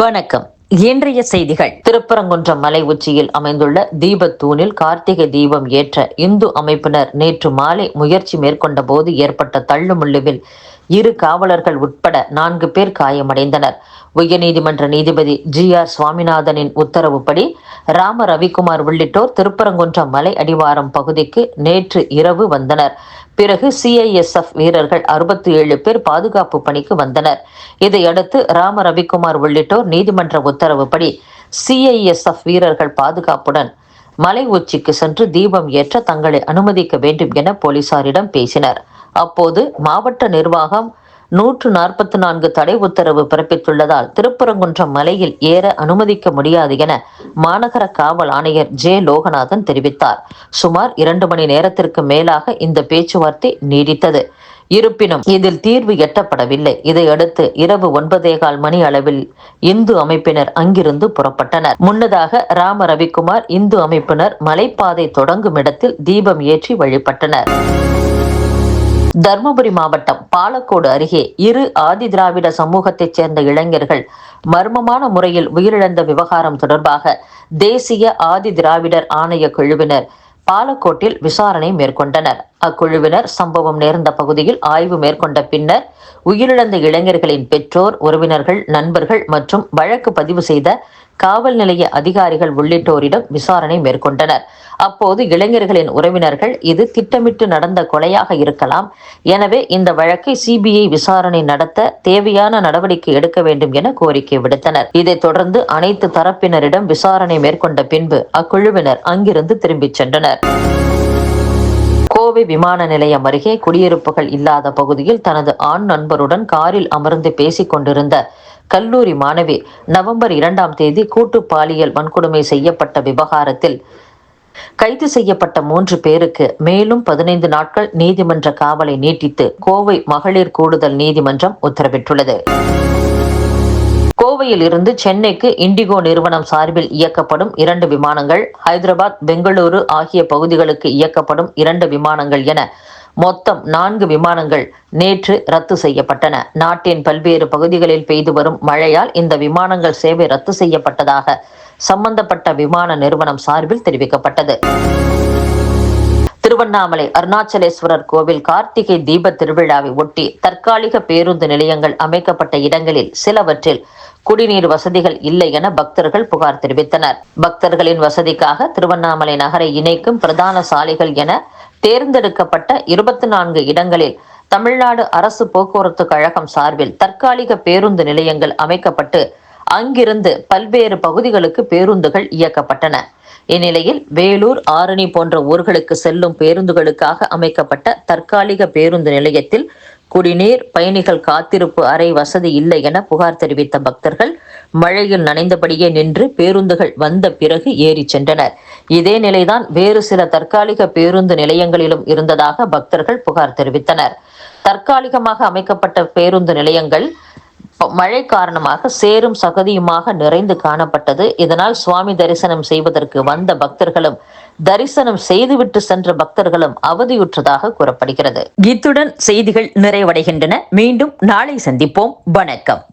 வணக்கம். இன்றைய செய்திகள். திருப்பரங்குன்றம் மலை உச்சியில் அமைந்துள்ள தீபத்தூணில் கார்த்திகை தீபம் ஏற்ற இந்து அமைப்பினர் நேற்று மாலை முயற்சி மேற்கொண்ட போது ஏற்பட்ட தள்ளுமுள்ளுவில் 2 காவலர்கள் உட்பட 4 பேர் காயமடைந்தனர். உயர்நீதிமன்ற நீதிபதி GR சுவாமிநாதனின் உத்தரவுப்படி ராம ரவிக்குமார் உள்ளிட்டோர் திருப்பரங்குன்றம் மலை அடிவாரம் பகுதிக்கு நேற்று இரவு வந்தனர். பிறகு CISF வீரர்கள் 67 பேர் பாதுகாப்பு பணிக்கு வந்தனர். இதையடுத்து ராம ரவிக்குமார் உள்ளிட்டோர் நீதிமன்ற உத்தரவுப்படி CISF வீரர்கள் பாதுகாப்புடன் மலை உச்சிக்கு சென்று தீபம் ஏற்ற தங்களை அனுமதிக்க வேண்டும் என போலீசாரிடம் பேசினர். அப்போது மாவட்ட நிர்வாகம் 144 தடை உத்தரவு பிறப்பித்துள்ளதால் திருப்பரங்குன்றம் மலையில் ஏற அனுமதிக்க முடியாது என மாநகர காவல் ஆணையர் லோகநாதன் தெரிவித்தார். சுமார் 2 மணி நேரத்திற்கு மேலாக இந்த பேச்சுவார்த்தை நீடித்தது. இருப்பினும் இதில் தீர்வு எட்டப்படவில்லை. இதையடுத்து இரவு 9:15 மணி அளவில் இந்து அமைப்பினர் அங்கிருந்து புறப்பட்டனர். முன்னதாக ராம ரவிக்குமார் இந்து அமைப்பினர் மலைப்பாதை தொடங்கும் இடத்தில் தீபம் ஏற்றி வழிபட்டனர். தர்மபுரி மாவட்டம் பாலக்கோடு அருகே 2 ஆதி திராவிட சமூகத்தைச் சேர்ந்த இளைஞர்கள் மர்மமான முறையில் உயிரிழந்த விவகாரம் தொடர்பாக தேசிய ஆதி திராவிடர் ஆணைய குழுவினர் பாலக்கோட்டில் விசாரணை மேற்கொண்டனர். அக்குழுவினர் சம்பவம் நேர்ந்த பகுதியில் ஆய்வு மேற்கொண்ட பின்னர் உயிரிழந்த இளைஞர்களின் பெற்றோர், உறவினர்கள், நண்பர்கள் மற்றும் வழக்கு பதிவு செய்த காவல் நிலைய அதிகாரிகள் உள்ளிட்டோரிடம் விசாரணை மேற்கொண்டனர். அப்போது இளைஞர்களின் உறவினர்கள் இது திட்டமிட்டு நடந்த கொலையாக இருக்கலாம், எனவே இந்த வழக்கை CBI விசாரணை நடத்த தேவையான நடவடிக்கை எடுக்க வேண்டும் என கோரிக்கை விடுத்தனர். இதைத் தொடர்ந்து அனைத்து தரப்பினரிடம் விசாரணை மேற்கொண்ட பின்பு அக்குழுவினர் அங்கிருந்து திரும்பிச் சென்றனர். கோவை விமான நிலையம் அருகே குடியிருப்புகள் இல்லாத பகுதியில் தனது ஆண் நண்பருடன் காரில் அமர்ந்து பேசிக் கொண்டிருந்த கல்லூரி மாணவி நவம்பர் 2ஆம் தேதி கூட்டு பாலியல் வன்கொடுமை செய்யப்பட்ட விவகாரத்தில் கைது செய்யப்பட்ட 3 பேருக்கு மேலும் 15 நாட்கள் நீதிமன்ற காவலை நீட்டித்து கோவை மகளிர் கூடுதல் நீதிமன்றம் உத்தரவிட்டுள்ளது. கோவையில் இருந்து சென்னைக்கு இண்டிகோ நிறுவனம் சார்பில் இயக்கப்படும் 2 விமானங்கள், ஹைதராபாத், பெங்களூரு ஆகிய பகுதிகளுக்கு இயக்கப்படும் 2 விமானங்கள் என மொத்தம் 4 விமானங்கள் நேற்று ரத்து செய்யப்பட்டன. நாட்டின் பல்வேறு பகுதிகளில் பெய்து வரும் மழையால் இந்த விமானங்கள் சேவை ரத்து செய்யப்பட்டதாக சம்பந்தப்பட்ட விமான நிறுவனம் சார்பில் தெரிவிக்கப்பட்டது. திருவண்ணாமலை அருணாச்சலேஸ்வரர் கோவில் கார்த்திகை தீப திருவிழாவை ஒட்டி தற்காலிக பேருந்து நிலையங்கள் அமைக்கப்பட்ட இடங்களில் சிலவற்றில் குடிநீர் வசதிகள் இல்லை என பக்தர்கள் புகார் தெரிவித்தனர். பக்தர்களின் வசதிக்காக திருவண்ணாமலை நகரை இணைக்கும் பிரதான சாலைகள் என தேர்ந்தெடுக்கப்பட்ட 24 இடங்களில் தமிழ்நாடு அரசு போக்குவரத்து கழகம் சார்பில் தற்காலிக பேருந்து நிலையங்கள் அமைக்கப்பட்டு அங்கிருந்து பல்வேறு பகுதிகளுக்கு பேருந்துகள் இயக்கப்பட்டன. இந்நிலையில் வேலூர், ஆரணி போன்ற ஊர்களுக்கு செல்லும் பேருந்துகளுக்காக அமைக்கப்பட்ட தற்காலிக பேருந்து நிலையத்தில் குடிநீர், பயணிகள் காத்திருப்பு அறை வசதி இல்லை என புகார் தெரிவித்த பக்தர்கள் மழையில் நனைந்தபடியே நின்று பேருந்துகள் வந்த பிறகு ஏறி சென்றனர். இதே நிலைதான் வேறு சில தற்காலிக பேருந்து நிலையங்களிலும் இருந்ததாக பக்தர்கள் புகார் தெரிவித்தனர். தற்காலிகமாக அமைக்கப்பட்ட பேருந்து நிலையங்கள் மழை காரணமாக சேரும் சகதியுமாக நிறைந்து காணப்பட்டது. இதனால் சுவாமி தரிசனம் செய்வதற்கு வந்த பக்தர்களும் தரிசனம் செய்துவிட்டு சென்ற பக்தர்களும் அவதியுற்றதாக கூறப்படுகிறது. இத்துடன் செய்திகள் நிறைவடைகின்றன. மீண்டும் நாளை சந்திப்போம். வணக்கம்.